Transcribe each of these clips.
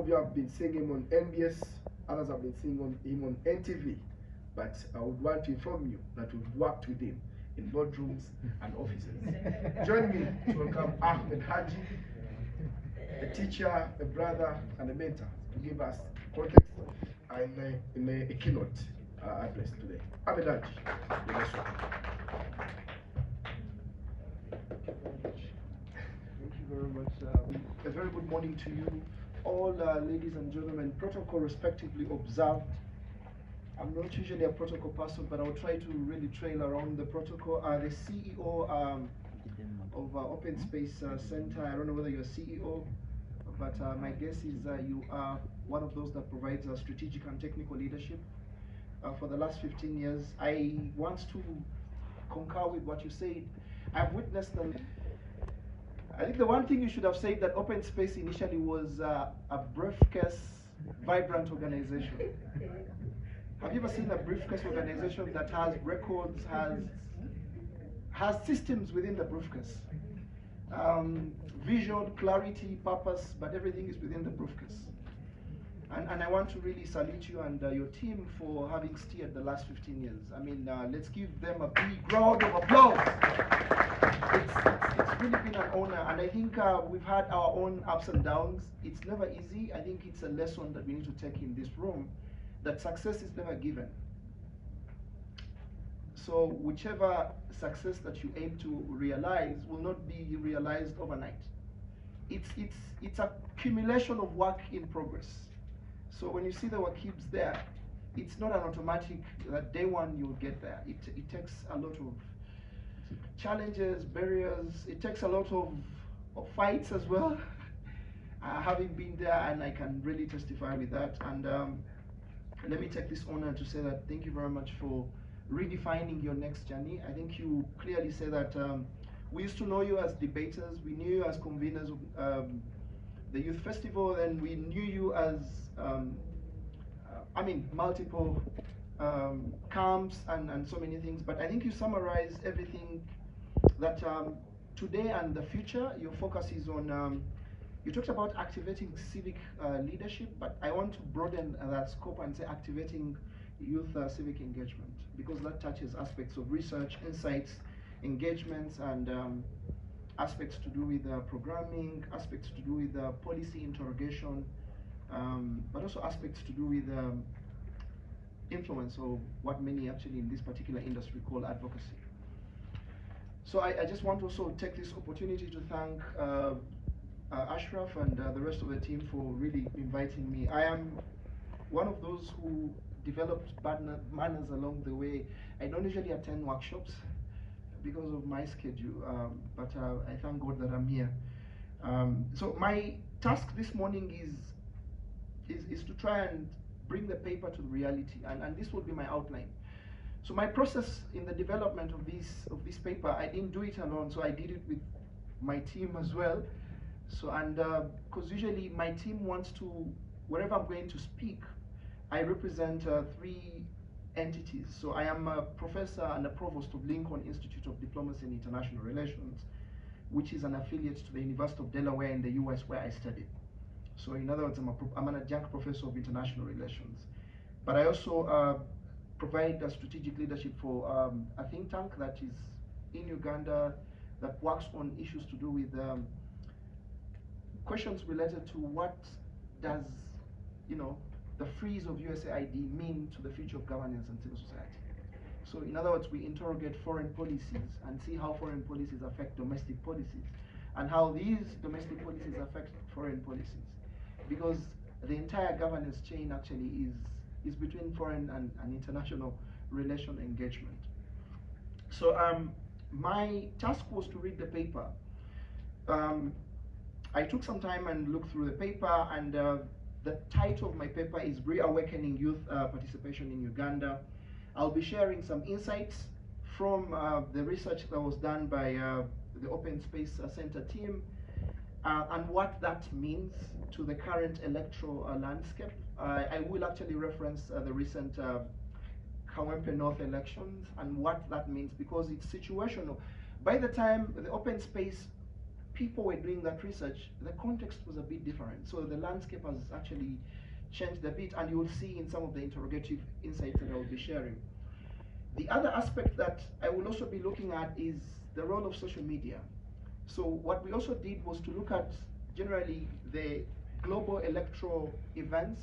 you have been seeing him on NBS, others have been seeing him on NTV. But I would want to inform you that we've worked with him in boardrooms and offices. Join me to welcome Ahmed Hadji, a teacher, a brother, and a mentor, to give us context in a keynote address today. Ahmed Hadji, you're most welcome. Thank you very much. A very good morning to you, all ladies and gentlemen. Protocol respectively observed. I'm not usually a protocol person, but I'll try to really trail around the protocol. The CEO of Open Space Center, I don't know whether you're CEO, but my guess is you are one of those that provides strategic and technical leadership. For the last 15 years, I want to concur with what you said. I've witnessed them. I think the one thing you should have said that Open Space initially was a briefcase, vibrant organization. Have you ever seen a briefcase organization that has records, has systems within the briefcase? Vision, clarity, purpose, but everything is within the briefcase. And I want to really salute you and your team for having steered the last 15 years. I mean, let's give them a big round of applause. It's really been an honor, and I think we've had our own ups and downs. It's never easy. I think it's a lesson that we need to take in this room, that success is never given. So whichever success that you aim to realize will not be realized overnight. It's a accumulation of work in progress. So when you see the Wakibs there, it's not an automatic that day one you'll get there. It takes a lot of challenges, barriers. It takes a lot of fights as well. Having been there, and I can really testify with that. And let me take this honor to say that thank you very much for redefining your next journey. I think you clearly say that we used to know you as debaters, we knew you as conveners of the Youth Festival, and we knew you as, multiple camps and so many things. But I think you summarize everything that today and the future, your focus is on. You talked about activating civic leadership, but I want to broaden that scope and say activating youth civic engagement, because that touches aspects of research, insights, engagements, and aspects to do with programming, aspects to do with policy interrogation, but also aspects to do with influence, or what many actually in this particular industry call advocacy. So I just want to also take this opportunity to thank Ashraf and the rest of the team for really inviting me. I am one of those who developed bad manners along the way. I don't usually attend workshops because of my schedule, but I thank God that I'm here. So my task this morning is to try and bring the paper to the reality, and this will be my outline. So my process in the development of this paper, I didn't do it alone, so I did it with my team as well. So, and because usually my team wants to, wherever I'm going to speak, I represent 3 entities. So I am a professor and a provost of Lincoln Institute of Diplomacy and International Relations, which is an affiliate to the University of Delaware in the US, where I studied. So in other words, I'm an adjunct professor of international relations. But I also provide strategic leadership for a think tank that is in Uganda that works on issues to do with questions related to what does, the freeze of USAID mean to the future of governance and civil society. So in other words, we interrogate foreign policies and see how foreign policies affect domestic policies, and how these domestic policies affect foreign policies. Because the entire governance chain actually is between foreign and international relation engagement. So my task was to read the paper. I took some time and looked through the paper, and the title of my paper is Reawakening Youth Participation in Uganda. I'll be sharing some insights from the research that was done by the Open Space Center team, and what that means to the current electoral landscape. I will actually reference the recent Kawempe North elections and what that means, because it's situational. By the time the Open Space people were doing that research, the context was a bit different. So the landscape has actually changed a bit, and you will see in some of the interrogative insights that I will be sharing. The other aspect that I will also be looking at is the role of social media. So what we also did was to look at generally the global electoral events,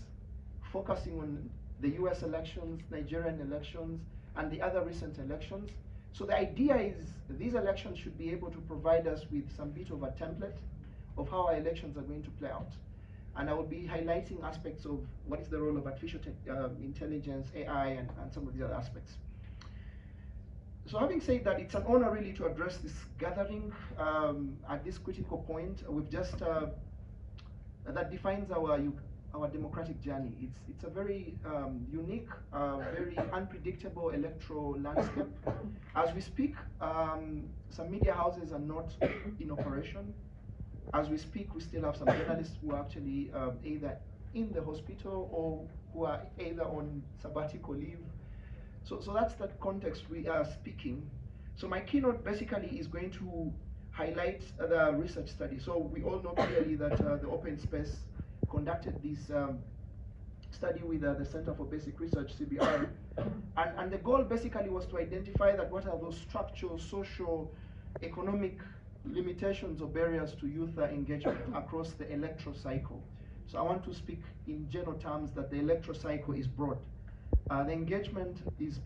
focusing on the US elections, Nigerian elections, and the other recent elections. So the idea is these elections should be able to provide us with some bit of a template of how our elections are going to play out. And I will be highlighting aspects of what is the role of artificial intelligence, AI, and some of these other aspects. So having said that, it's an honor really to address this gathering at this critical point. We've just, that defines our democratic journey. It's a very unique, very unpredictable electoral landscape. As we speak, some media houses are not in operation. As we speak, we still have some journalists who are actually either in the hospital or who are either on sabbatical leave. So that's the context we are speaking. So my keynote basically is going to highlight the research study. So we all know clearly that the Open Space conducted this study with the Center for Basic Research, CBR, and the goal basically was to identify that what are those structural, social, economic limitations or barriers to youth engagement across the electoral cycle. So I want to speak in general terms that the electoral cycle is broad. The engagement is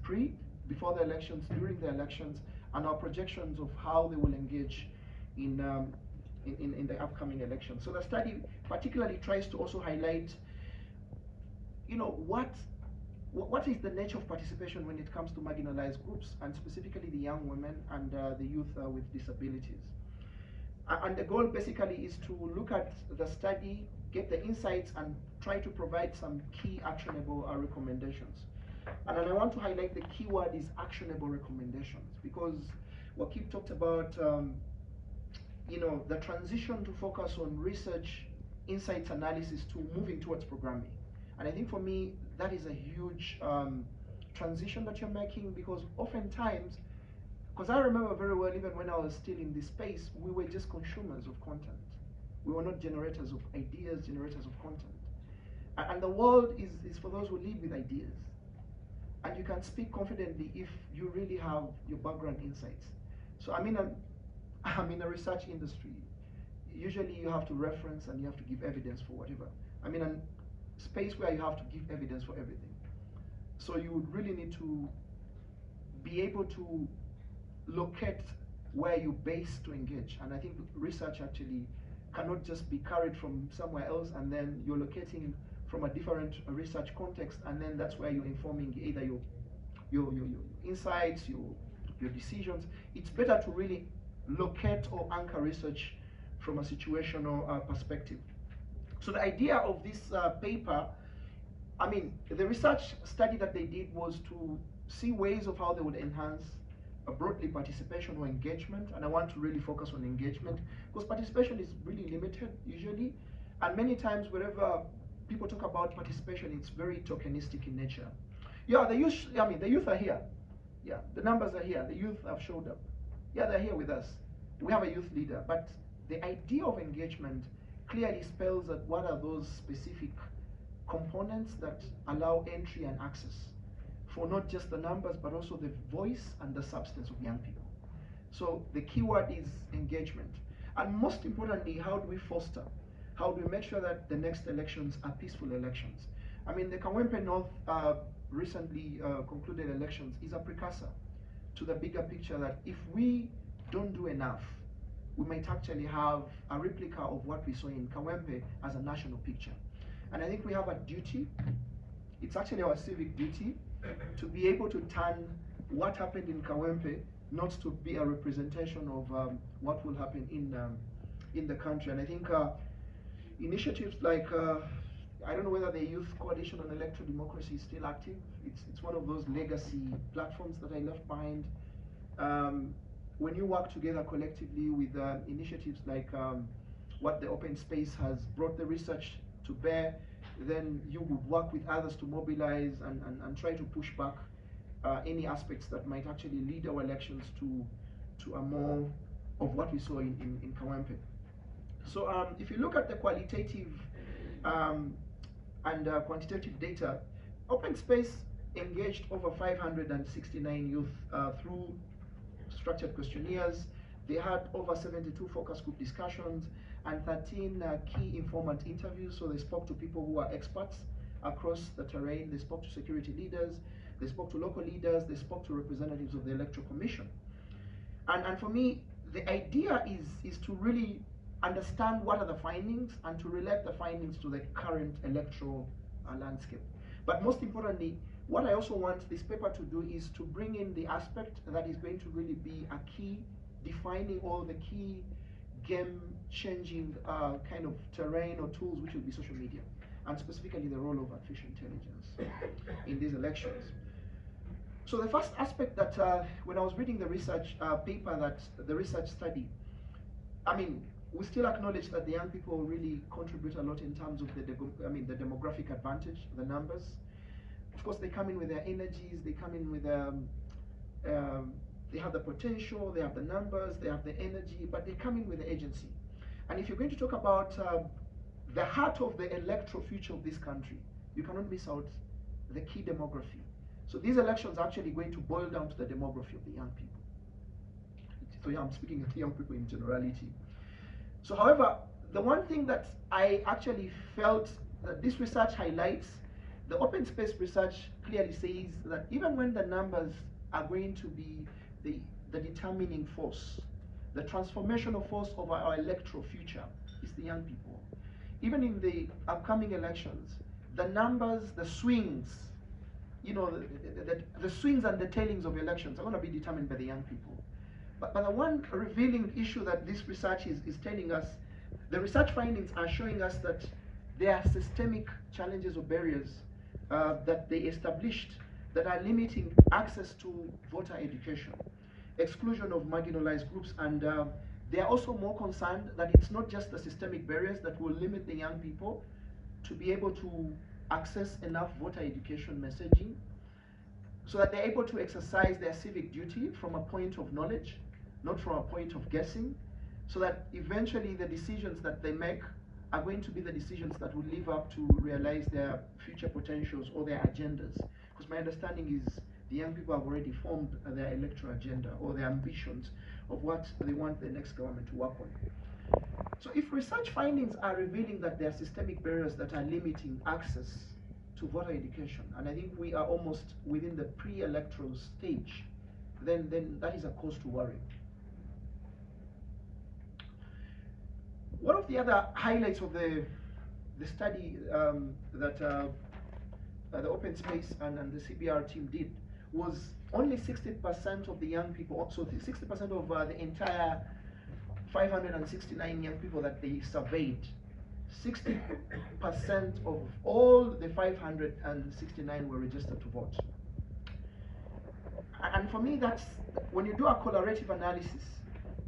before the elections, during the elections, and our projections of how they will engage in the upcoming elections. So the study particularly tries to also highlight, what is the nature of participation when it comes to marginalized groups, and specifically the young women and the youth with disabilities. And the goal basically is to look at the study, get the insights, and try to provide some key actionable recommendations. And then I want to highlight the key word is actionable recommendations, because Wakib talked about the transition to focus on research, insights analysis to moving towards programming. And I think for me, that is a huge transition that you're making, because oftentimes, because I remember very well, even when I was still in this space, we were just consumers of content. We were not generators of ideas, generators of content. And the world is for those who live with ideas. And you can speak confidently if you really have your background insights. So I'm in a research industry. Usually you have to reference and you have to give evidence for whatever. I'm in a space where you have to give evidence for everything. So you would really need to be able to locate where you base to engage. And I think research actually cannot just be carried from somewhere else and then you're locating from a different research context, and then that's where you're informing either your insights, your decisions. It's better to really locate or anchor research from a situational perspective. So the idea of this paper, the research study that they did was to see ways of how they would enhance broadly participation or engagement, and I want to really focus on engagement, because participation is really limited usually, and many times wherever people talk about participation, it's very tokenistic in nature. Yeah, the youth are here. Yeah, the numbers are here. The youth have showed up. Yeah, they're here with us. We have a youth leader. But the idea of engagement clearly spells out what are those specific components that allow entry and access for not just the numbers, but also the voice and the substance of young people. So the key word is engagement. And most importantly, how do we foster? How do we make sure that the next elections are peaceful elections? The Kawempe North recently concluded elections is a precursor to the bigger picture that if we don't do enough, we might actually have a replica of what we saw in Kawempe as a national picture. And I think we have a duty, it's actually our civic duty, to be able to turn what happened in Kawempe not to be a representation of what will happen in the country. And I think initiatives like, I don't know whether the Youth Coalition on Electoral Democracy is still active. It's one of those legacy platforms that I left behind. When you work together collectively with initiatives like what the Open Space has brought the research to bear, then you would work with others to mobilize and try to push back any aspects that might actually lead our elections to a more of what we saw in Kawempe. So if you look at the qualitative and quantitative data, Open Space engaged over 569 youth through structured questionnaires. They had over 72 focus group discussions and 13 key informant interviews. So they spoke to people who are experts across the terrain. They spoke to security leaders. They spoke to local leaders. They spoke to representatives of the Electoral Commission. And for me, the idea is to really understand what are the findings and to relate the findings to the current electoral landscape. But most importantly, what I also want this paper to do is to bring in the aspect that is going to really be a key, defining all the key game-changing kind of terrain or tools, which will be social media, and specifically the role of artificial intelligence in these elections. So the first aspect that when I was reading the research paper, that the research study, I mean, we still acknowledge that the young people really contribute a lot in terms of the demographic advantage, the numbers. Of course, they come in with their energies, they come in with they have the potential, they have the numbers, they have the energy, but they come in with the agency. And if you're going to talk about the heart of the electoral future of this country, you cannot miss out the key demography. So these elections are actually going to boil down to the demography of the young people. So yeah, I'm speaking of young people in generality. So however, the one thing that I actually felt that this research highlights, the Open Space research clearly says that even when the numbers are going to be the determining force, the transformational force of our electoral future is the young people. Even in the upcoming elections, the numbers, the swings, you know, the swings and the tailings of elections are going to be determined by the young people. But the one revealing issue that this research is telling us, the research findings are showing us that there are systemic challenges or barriers that they established that are limiting access to voter education, exclusion of marginalized groups, and they are also more concerned that it's not just the systemic barriers that will limit the young people to be able to access enough voter education messaging so that they're able to exercise their civic duty from a point of knowledge, not from a point of guessing, so that eventually the decisions that they make are going to be the decisions that will live up to realize their future potentials or their agendas. Because my understanding is the young people have already formed their electoral agenda or their ambitions of what they want the next government to work on. So if research findings are revealing that there are systemic barriers that are limiting access to voter education, and I think we are almost within the pre-electoral stage, then that is a cause to worry. One of the other highlights of the study that the Open Space and the CBR team did was only 60% of the young people, so 60% of the entire 569 young people that they surveyed, 60% of all the 569 were registered to vote. And for me, that's, when you do a correlative analysis,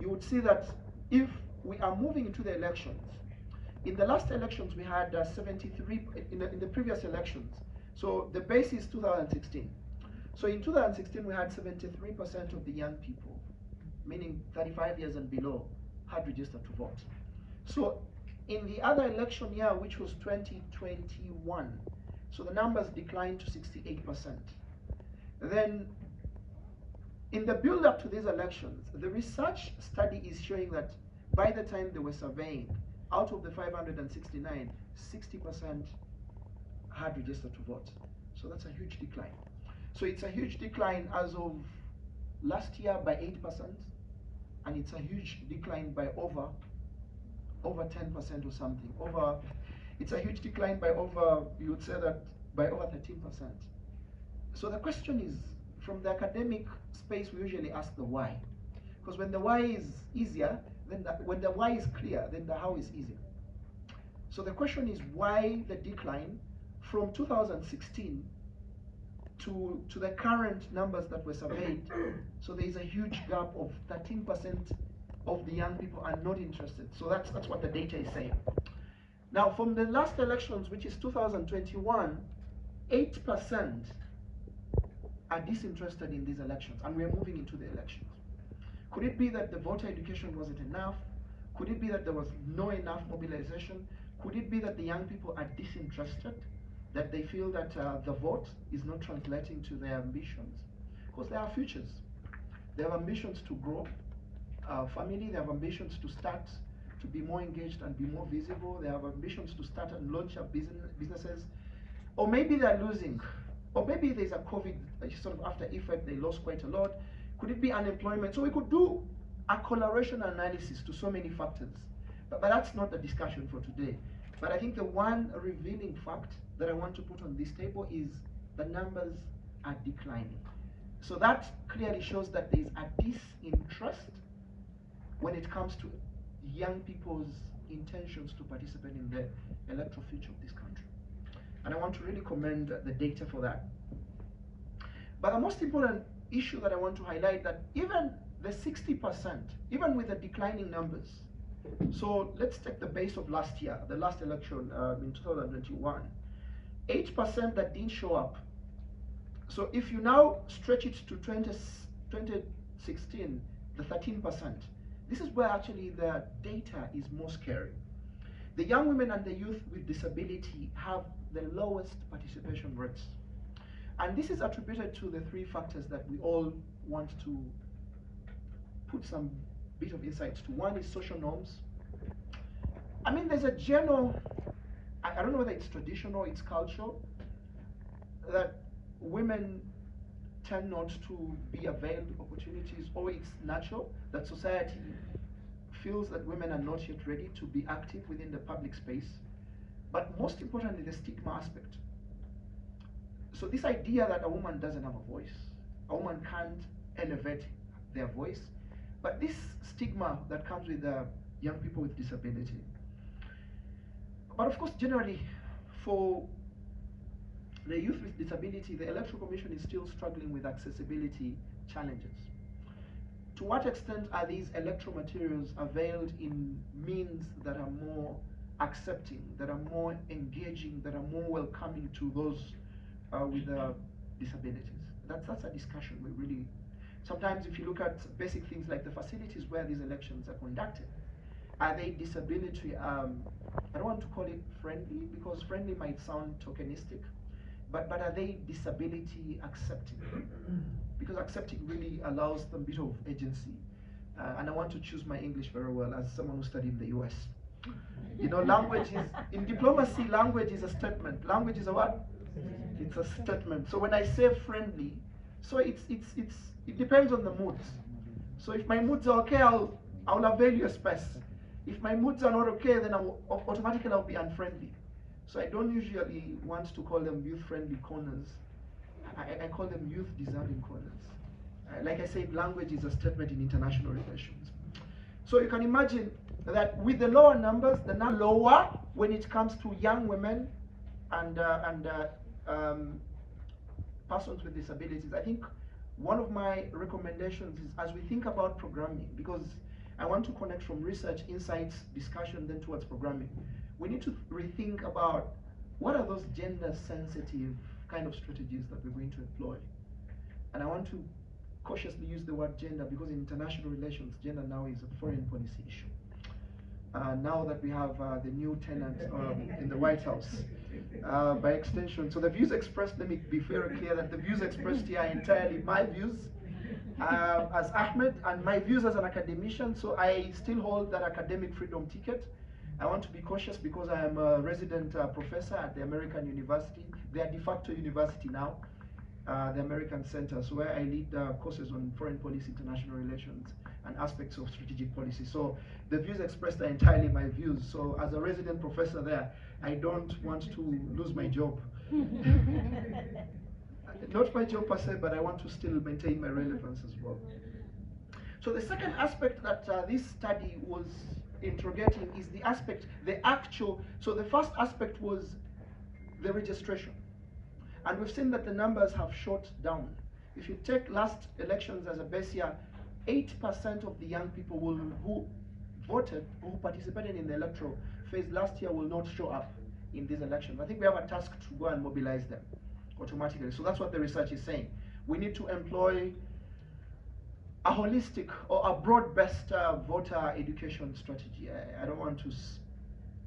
you would see that if we are moving into the elections, in the last elections we had 73, in the previous elections, so the base is 2016. So in 2016 we had 73% of the young people, meaning 35 years and below, had registered to vote. So in the other election year, which was 2021, so the numbers declined to 68%. Then in the build up to these elections, the research study is showing that by the time they were surveying, out of the 569, 60% had registered to vote. So that's a huge decline. So it's a huge decline as of last year by 8%, and it's a huge decline by over 10% or something. It's a huge decline by over, you would say that by over 13%. So the question is, from the academic space, we usually ask the why. Because when the why is easier, then when the why is clear, then the how is easier. So the question is, why the decline from 2016 to the current numbers that were surveyed? So there is a huge gap of 13% of the young people are not interested. So that's what the data is saying. Now from the last elections, which is 2021, 8% are disinterested in these elections, and we are moving into the elections. Could it be that the voter education wasn't enough? Could it be that there was no enough mobilization? Could it be that the young people are disinterested, that they feel that the vote is not translating to their ambitions? Because they have futures. They have ambitions to grow family, they have ambitions to start to be more engaged and be more visible. They have ambitions to start and launch up businesses. Or maybe they're losing. Or maybe there's a COVID sort of after effect, they lost quite a lot. Could it be unemployment? So we could do a correlation analysis to so many factors. But that's not the discussion for today. But I think the one revealing fact that I want to put on this table is the numbers are declining. So that clearly shows that there's a disinterest when it comes to young people's intentions to participate in the electoral future of this country. And I want to really commend the data for that. But the most important issue that I want to highlight, that even the 60%, even with the declining numbers, so let's take the base of last year, the last election in 2021, 8% that didn't show up. So if you now stretch it to 2016, the 13%, this is where actually the data is more scary. The young women and the youth with disability have the lowest participation rates. And this is attributed to the three factors that we all want to put some bit of insight to. One is social norms. I mean, there's a general, I don't know whether it's traditional, it's cultural, that women tend not to be availed opportunities, or it's natural that society feels that women are not yet ready to be active within the public space. But most importantly, the stigma aspect. So this idea that a woman doesn't have a voice, a woman can't elevate their voice, but this stigma that comes with young people with disability. But of course, generally, for the youth with disability, the Electoral Commission is still struggling with accessibility challenges. To what extent are these electoral materials availed in means that are more accepting, that are more engaging, that are more welcoming to those with disabilities? That's a discussion we really, sometimes if you look at basic things like the facilities where these elections are conducted, are they disability, I don't want to call it friendly, because friendly might sound tokenistic, but are they disability accepting? Because accepting really allows them a bit of agency. And I want to choose my English very well as someone who studied in the US. You know, language is, in diplomacy, language is a statement. Language is a what? It's a statement. So when I say friendly, so it depends on the moods. So if my moods are okay, I'll avail your space. If my moods are not okay, then automatically I'll be unfriendly. So I don't usually want to call them youth-friendly corners. I call them youth-deserving corners. Like I said, language is a statement in international relations. So you can imagine that with the lower numbers, the number lower when it comes to young women and persons with disabilities. I think one of my recommendations is, as we think about programming, because I want to connect from research, insights, discussion, then towards programming. We need to rethink about what are those gender-sensitive kind of strategies that we're going to employ. And I want to cautiously use the word gender, because in international relations, gender now is a foreign policy issue. Now that we have the new tenant in the White House, by extension. So the views expressed, let me be very clear that the views expressed here are entirely my views as Ahmed, and my views as an academician. So I still hold that academic freedom ticket. I want to be cautious because I am a resident professor at the American University, their de facto university now, the American Center, so where I lead courses on foreign policy, international relations, and aspects of strategic policy. So the views expressed are entirely my views. So as a resident professor there, I don't want to lose my job. Not my job per se, but I want to still maintain my relevance as well. So the second aspect that this study was interrogating is the aspect, the actual, so the first aspect was the registration. And we've seen that the numbers have shot down. If you take last elections as a base year, 8% of the young people who voted, who participated in the electoral phase last year will not show up in these elections. I think we have a task to go and mobilize them automatically. So that's what the research is saying. We need to employ a holistic or a broad-based voter education strategy. I don't want to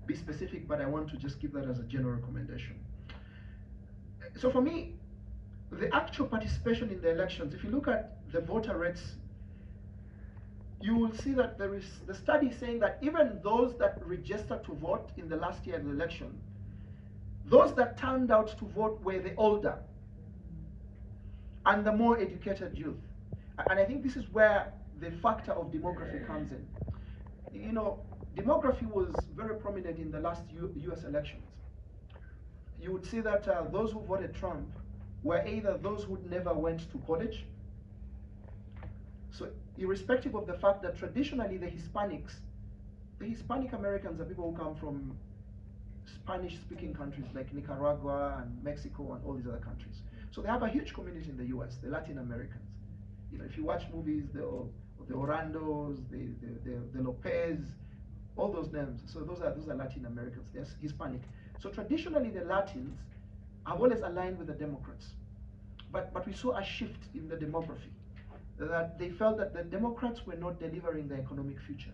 be specific, but I want to just give that as a general recommendation. So for me, the actual participation in the elections, if you look at the voter rates, you will see that there is the study saying that even those that registered to vote in the last year's election, those that turned out to vote were the older and the more educated youth. And I think this is where the factor of demography comes in. You know, demography was very prominent in the last US elections. You would see that those who voted Trump were either those who never went to college. So irrespective of the fact that traditionally the Hispanic Americans are people who come from Spanish-speaking countries like Nicaragua and Mexico and all these other countries. So they have a huge community in the US, the Latin Americans. You know, if you watch movies, the Orandos, the Lopez, all those names. So those are Latin Americans. They're Hispanic. So traditionally, the Latins have always aligned with the Democrats, but we saw a shift in the demography, that they felt that the Democrats were not delivering the economic future.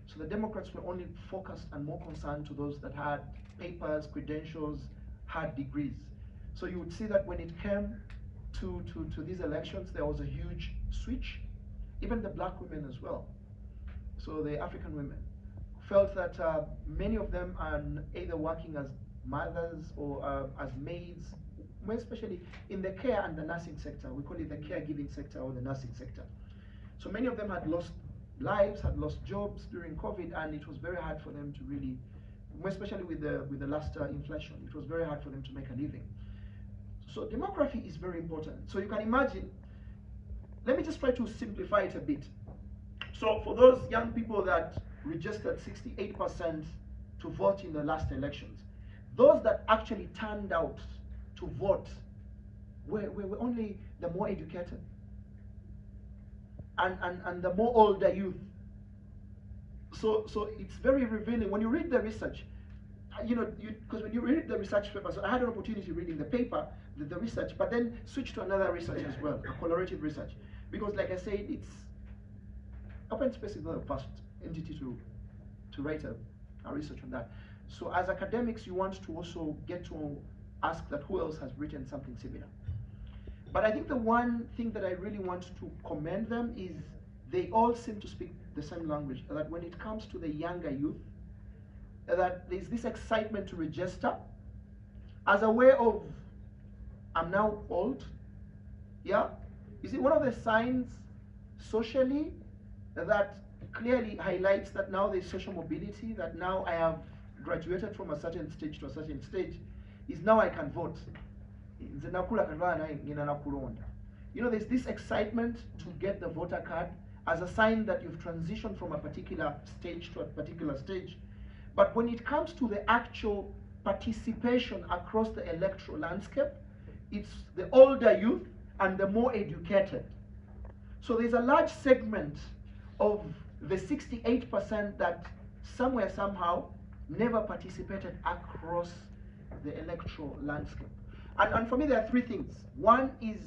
So the Democrats were only focused and more concerned to those that had papers, credentials, had degrees. So you would see that when it came to these elections, there was a huge switch. Even the black women as well. So the African women felt that many of them are either working as mothers or as maids, more especially in the care and the nursing sector. We call it the caregiving sector or the nursing sector. So many of them had lost lives, had lost jobs during COVID, and it was very hard for them to really, more especially with the last inflation, it was very hard for them to make a living. So demography is very important. So you can imagine, let me just try to simplify it a bit. So for those young people that registered 68% to vote in the last elections, those that actually turned out to vote were only the more educated and the more older youth. So it's very revealing when you read the research. You know, because when you read the research paper, so I had an opportunity reading the paper, the research, but then switch to another research as well, a collaborative research. Because like I said, it's open space is not the first entity to write a research on that. So as academics, you want to also get to ask that who else has written something similar. But I think the one thing that I really want to commend them is they all seem to speak the same language, that when it comes to the younger youth, that there's this excitement to register as a way of, I'm now old, yeah? You see, one of the signs socially that clearly highlights that now there's social mobility, that now I have graduated from a certain stage to a certain stage, is now I can vote. You know, there's this excitement to get the voter card as a sign that you've transitioned from a particular stage to a particular stage. But when it comes to the actual participation across the electoral landscape, it's the older youth and the more educated. So there's a large segment of the 68% that somewhere, somehow, never participated across the electoral landscape. And for me, there are three things. One is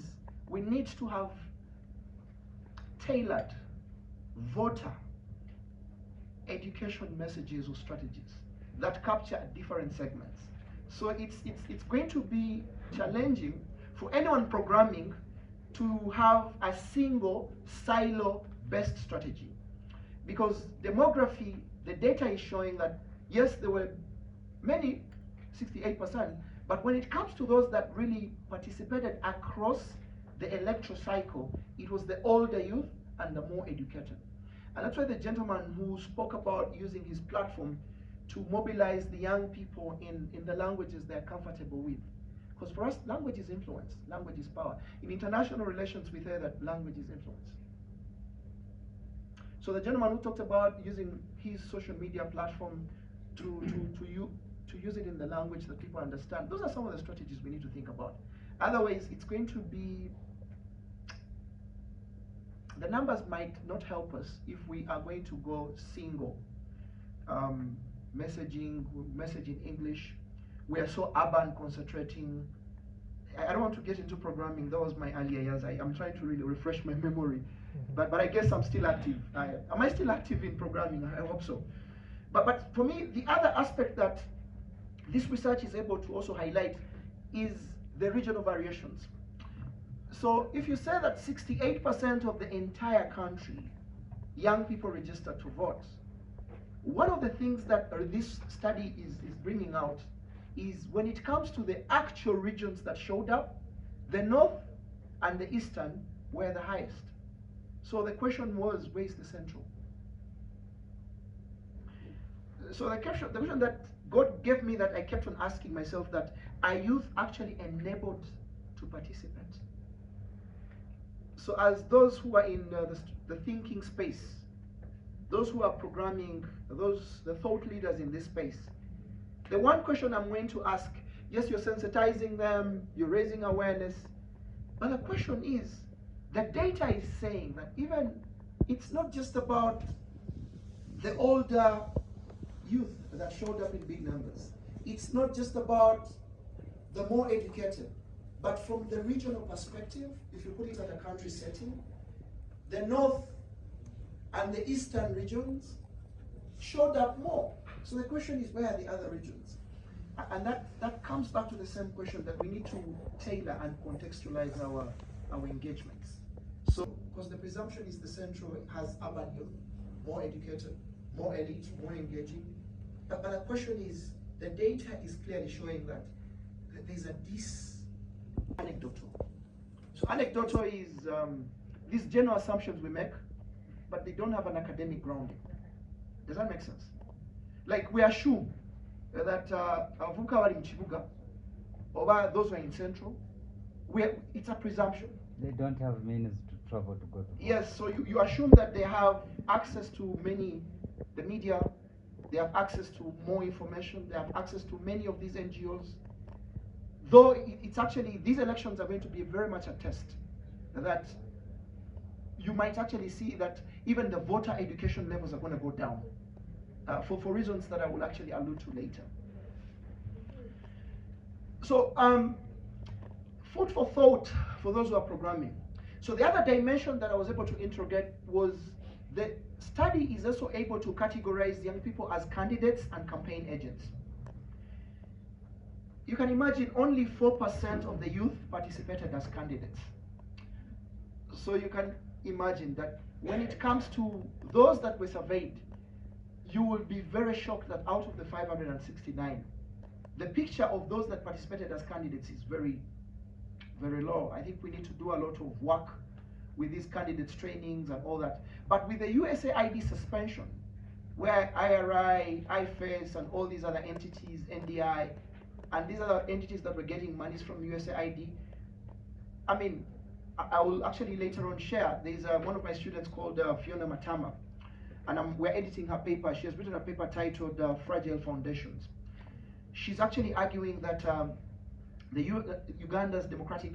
we need to have tailored voter education messages or strategies that capture different segments. So it's going to be challenging for anyone programming to have a single silo-based strategy. Because demography, the data is showing that, yes, there were many, 68%, but when it comes to those that really participated across the electoral cycle, it was the older youth and the more educated. And that's why the gentleman who spoke about using his platform to mobilize the young people in the languages they're comfortable with. Because for us, language is influence, language is power. In international relations, we say that language is influence. So the gentleman who talked about using his social media platform to use it in the language that people understand, those are some of the strategies we need to think about. Otherwise, it's going to be, the numbers might not help us if we are going to go single. Messaging English. We are so urban concentrating. I don't want to get into programming. That was my earlier years. I'm trying to really refresh my memory. But I guess I'm still active. Am I still active in programming? I hope so. But for me, the other aspect that this research is able to also highlight is the regional variations. So if you say that 68% of the entire country, young people register to vote, one of the things that this study is bringing out is when it comes to the actual regions that showed up, the North and the Eastern were the highest. So the question was, where is the Central? So the question that God gave me that I kept on asking myself, that are youth actually enabled to participate? So as those who are in the thinking space, those who are programming, the thought leaders in this space, the one question I'm going to ask, yes, you're sensitizing them, you're raising awareness, but the question is, the data is saying that even it's not just about the older youth that showed up in big numbers. It's not just about the more educated, but from the regional perspective, if you put it at a country setting, the North and the Eastern regions showed up more. So the question is, where are the other regions? And that comes back to the same question, that we need to tailor and contextualize our engagements. So, because the presumption is the Central has urban youth, more educated, more elite, more engaging. But the question is, the data is clearly showing that there's anecdotal. So anecdotal is these general assumptions we make, but they don't have an academic grounding. Does that make sense? Like we assume that avuka wali mchibuga, or those who are in Central, it's a presumption. They don't have means to travel to go to work. Yes, so you assume that they have access to the media, they have access to more information, they have access to many of these NGOs. Though it's actually, these elections are going to be very much a test, that you might actually see that even the voter education levels are going to go down for reasons that I will actually allude to later. So food for thought for those who are programming. So the other dimension that I was able to interrogate was the study is also able to categorize young people as candidates and campaign agents. You can imagine only 4% of the youth participated as candidates. So you can imagine that when it comes to those that were surveyed, you will be very shocked that out of the 569, the picture of those that participated as candidates is very, very low. I think we need to do a lot of work with these candidates trainings and all that. But with the USAID suspension, where IRI, IFES, and all these other entities, NDI, and these other entities that were getting monies from USAID, I mean, I will actually later on share. There's one of my students called Fiona Matama, and we're editing her paper. She has written a paper titled Fragile Foundations. She's actually arguing that Uganda's democratic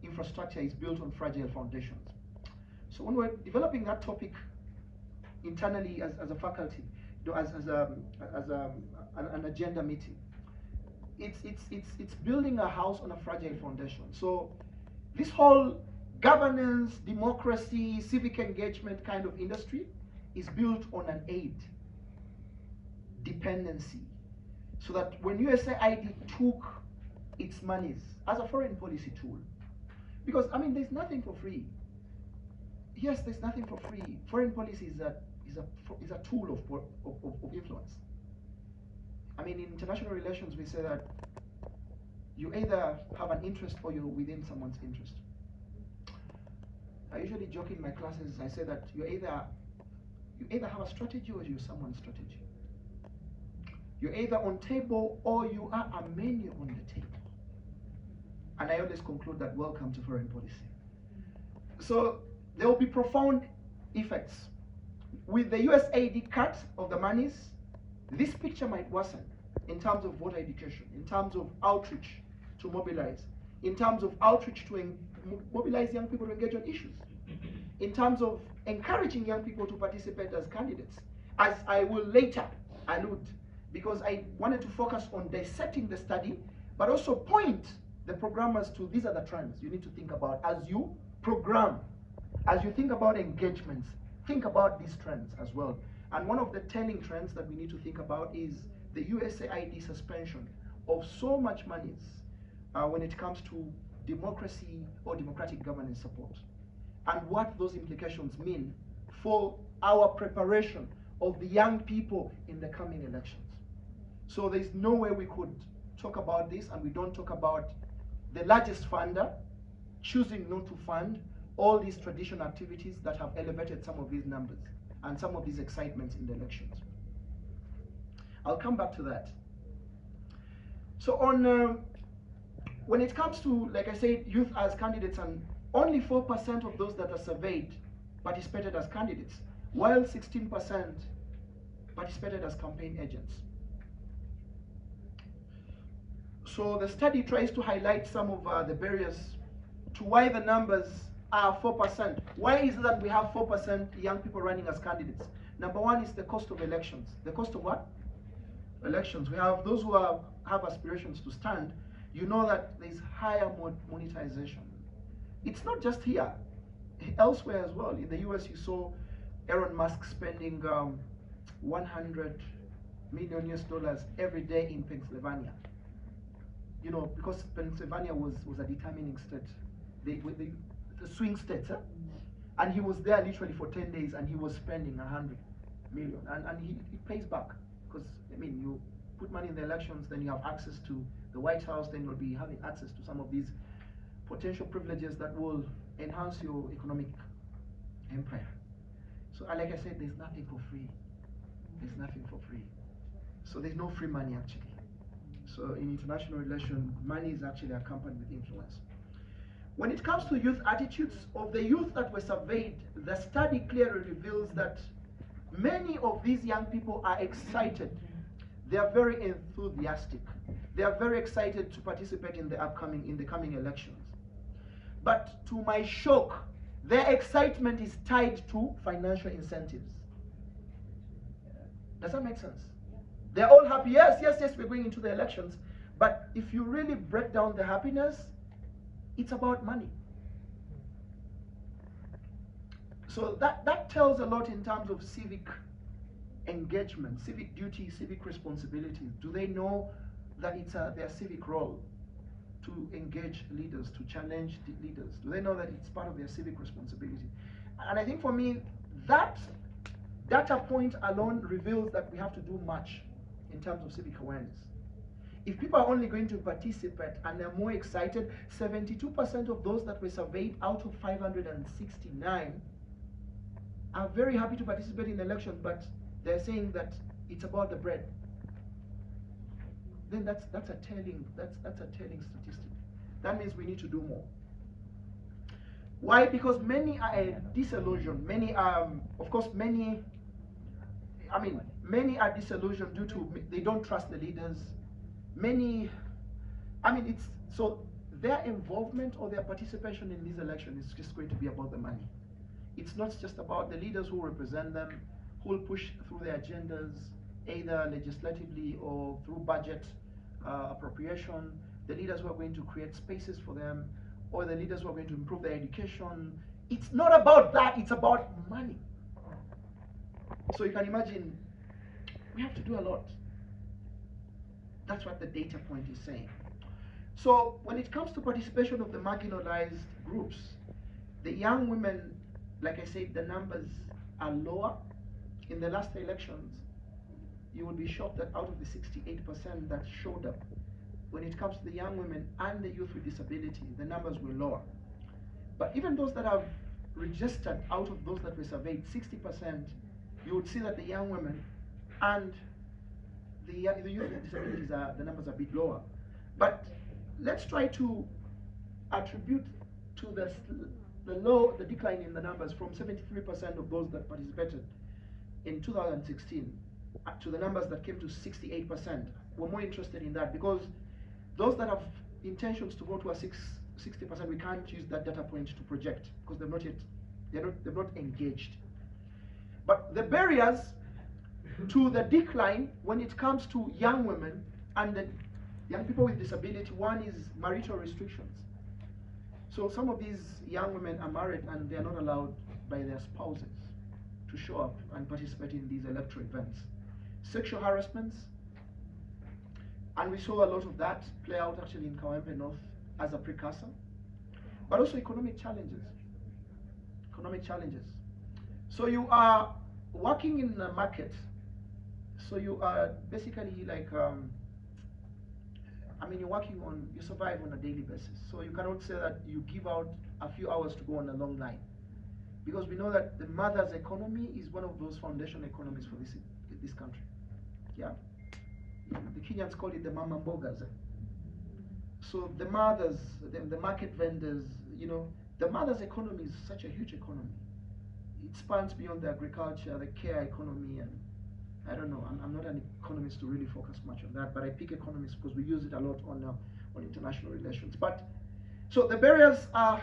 infrastructure is built on fragile foundations. So when we're developing that topic internally as a faculty, as an agenda meeting, it's building a house on a fragile foundation. So this whole governance, democracy, civic engagement kind of industry is built on an aid dependency. So that when USAID took its monies as a foreign policy tool, because I mean, there's nothing for free. Yes, there's nothing for free. Foreign policy is a tool of influence. I mean, in international relations, we say that you either have an interest or you're within someone's interest. I usually joke in my classes, I say that you either have a strategy or you're someone's strategy. You're either on table or you are a menu on the table. And I always conclude that welcome to foreign policy. So there will be profound effects. With the USAID cut of the monies, this picture might worsen in terms of voter education, in terms of outreach to mobilize, in terms of outreach to mobilize young people to engage on issues, in terms of encouraging young people to participate as candidates, as I will later allude, because I wanted to focus on dissecting the study, but also point the programmers to these are the trends you need to think about as you program. as you think about engagements, think about these trends as well. And one of the telling trends that we need to think about is the USAID suspension of so much monies when it comes to democracy or democratic governance support, and what those implications mean for our preparation of the young people in the coming elections. So there's no way we could talk about this and we don't talk about the largest funder choosing not to fund all these traditional activities that have elevated some of these numbers and some of these excitements in the elections. I'll come back to that. So when it comes to, like I said, youth as candidates, and only 4% of those that are surveyed participated as candidates, while 16% participated as campaign agents. So the study tries to highlight some of the barriers to why the numbers are 4%. Why is it that we have 4% young people running as candidates? Number one is the cost of elections. The cost of what? Elections. We have those who have aspirations to stand. You know that there's higher monetization. It's not just here, elsewhere as well. In the US, you saw Elon Musk spending $100 million every day in Pennsylvania. You know, because Pennsylvania was a determining state, the swing state, huh? And he was there literally for 10 days and he was spending $100 million. And he pays back, because, I mean, you put money in the elections, then you have access to the White House, then you'll be having access to some of these potential privileges that will enhance your economic empire. So like I said, there's nothing for free. There's nothing for free. So there's no free money actually. So in international relations, money is actually accompanied with influence. When it comes to youth attitudes, of the youth that were surveyed, the study clearly reveals that many of these young people are excited. They are very enthusiastic. They are very excited to participate in the coming elections. But to my shock, their excitement is tied to financial incentives. Does that make sense? They're all happy. Yes, yes, yes, we're going into the elections. But if you really break down the happiness, it's about money. So that tells a lot in terms of civic engagement, civic duty, civic responsibility. Do they know that it's their civic role to engage leaders, to challenge the leaders? Do they know that it's part of their civic responsibility? And I think for me, that data point alone reveals that we have to do much in terms of civic awareness. If people are only going to participate and they're more excited, 72% of those that were surveyed out of 569 are very happy to participate in elections, but they're saying that it's about the bread. Then that's a telling statistic. That means we need to do more. Why? Because many are disillusioned. Many are disillusioned due to they don't trust the leaders. So their involvement or their participation in this election is just going to be about the money. It's not just about the leaders who represent them, who will push through their agendas, either legislatively or through budget appropriation, the leaders who are going to create spaces for them, or the leaders who are going to improve their education. It's not about that, it's about money. So you can imagine, we have to do a lot. That's what the data point is saying. So when it comes to participation of the marginalized groups, the young women, like I said, the numbers are lower. In the last elections, you will be shocked that out of the 68% that showed up, when it comes to the young women and the youth with disability, the numbers were lower. But even those that have registered, out of those that were surveyed, 60%, you would see that the young women and the youth with disabilities, the numbers are a bit lower. But let's try to attribute to the decline in the numbers from 73% of those that participated in 2016 to the numbers that came to 68%. We're more interested in that because those that have intentions to go to a 60%, we can't use that data point to project because they've not engaged. But the barriers to the decline when it comes to young women and the young people with disability, one is marital restrictions. So some of these young women are married and they are not allowed by their spouses to show up and participate in these electoral events. Sexual harassments, and we saw a lot of that play out actually in Kawempe North as a precursor, but also economic challenges. Economic challenges. So you are working in a market, so you are basically like, you survive on a daily basis. So you cannot say that you give out a few hours to go on a long line. Because we know that the mother's economy is one of those foundation economies for this country. Yeah? The Kenyans call it the mama mbogas. So the mothers, the market vendors, the mother's economy is such a huge economy. It spans beyond the agriculture, the care economy, and I don't know, I'm not an economist to really focus much on that, but I pick economics because we use it a lot on international relations. But, so the barriers are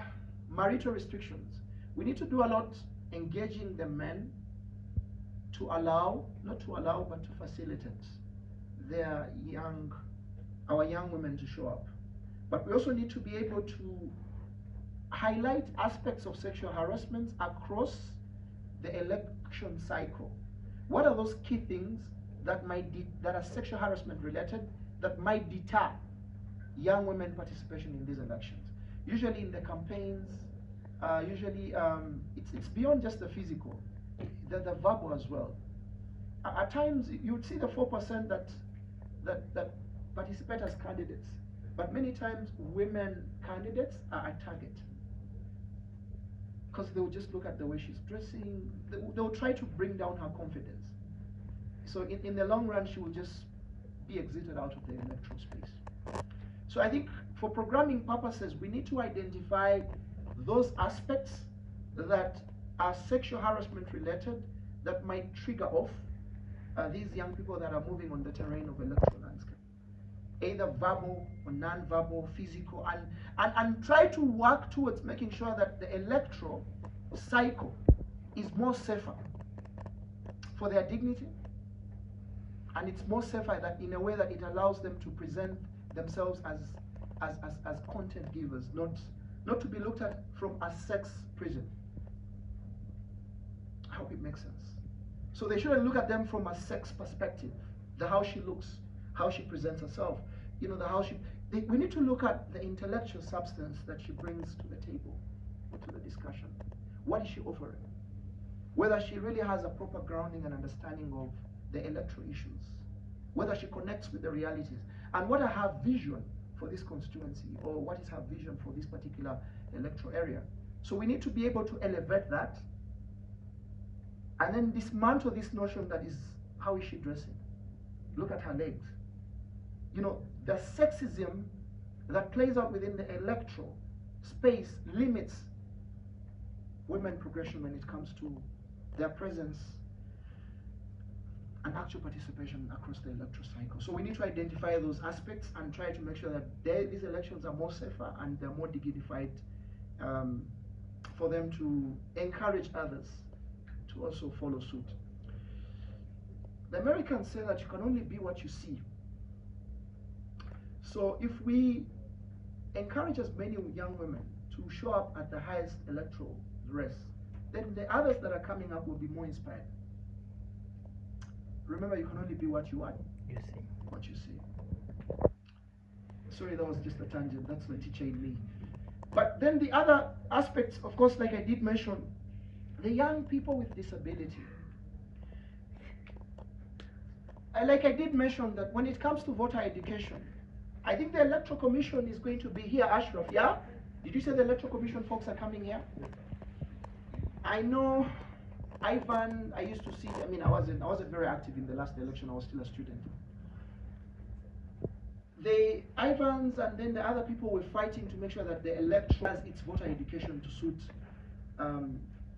marital restrictions. We need to do a lot engaging the men to allow, not to allow, but to facilitate our young women to show up. But we also need to be able to highlight aspects of sexual harassment across the election cycle. What are those key things that are sexual harassment related that might deter young women participation in these elections? Usually in the campaigns, it's beyond just the physical, the verbal as well. At times you would see the 4% that participate as candidates, but many times women candidates are a target because they will just look at the way she's dressing. They will try to bring down her confidence. So in the long run, she will just be exited out of the electoral space. So I think for programming purposes, we need to identify those aspects that are sexual harassment related that might trigger off these young people that are moving on the terrain of electoral landscape. Either verbal or non-verbal, physical, and try to work towards making sure that the electoral cycle is more safer for their dignity, and it's more safer that in a way that it allows them to present themselves as content givers, not to be looked at from a sex prism. I hope it makes sense. So they shouldn't look at them from a sex perspective, how she looks, how she presents herself, we need to look at the intellectual substance that she brings to the table, to the discussion. What is she offering? Whether she really has a proper grounding and understanding of the electoral issues, whether she connects with the realities, and what are her vision for this constituency, or what is her vision for this particular electoral area. So we need to be able to elevate that, and then dismantle this notion that is, how is she dressing? Look at her legs. The sexism that plays out within the electoral space limits women progression when it comes to their presence and actual participation across the electoral cycle. So we need to identify those aspects and try to make sure that these elections are more safer and they're more dignified, for them to encourage others to also follow suit. The Americans say that you can only be what you see. So if we encourage as many young women to show up at the highest electoral race, then the others that are coming up will be more inspired. Remember, you can only be what you are. You see. What you see. Sorry, that was just a tangent. That's the teacher in me. But then the other aspects, of course, like I did mention, the young people with disability. Like I did mention that when it comes to voter education, I think the Electoral Commission is going to be here, Ashraf, yeah? Did you say the Electoral Commission folks are coming here? I know Ivan, I used to see, I wasn't very active in the last election, I was still a student. The Ivans and then the other people were fighting to make sure that the electoral has its voter education to suit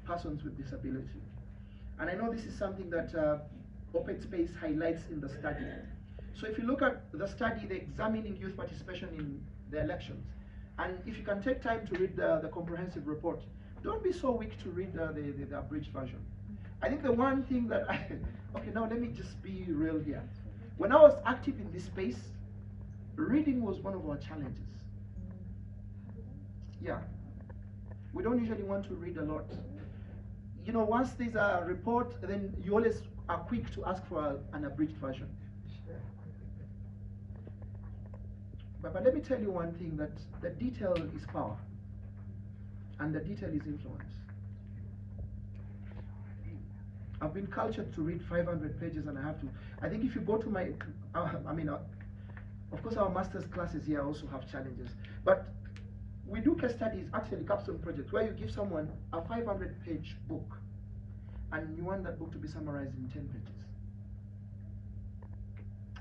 persons with disability. And I know this is something that Open Space highlights in the study. So if you look at the study, they're examining youth participation in the elections. And if you can take time to read the comprehensive report, don't be so weak to read the abridged version. I think the one thing that okay, now let me just be real here. When I was active in this space, reading was one of our challenges. Yeah, we don't usually want to read a lot. You know, once there's a report, then you always are quick to ask for an abridged version. But let me tell you one thing, that the detail is power, and the detail is influence. I've been cultured to read 500 pages, and I think if you go to my, of course our master's classes here also have challenges, but we do case studies, actually capstone projects, where you give someone a 500-page book, and you want that book to be summarized in 10 pages.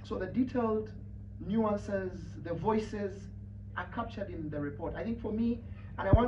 So the detailed nuances, the voices are captured in the report. I think for me, and I want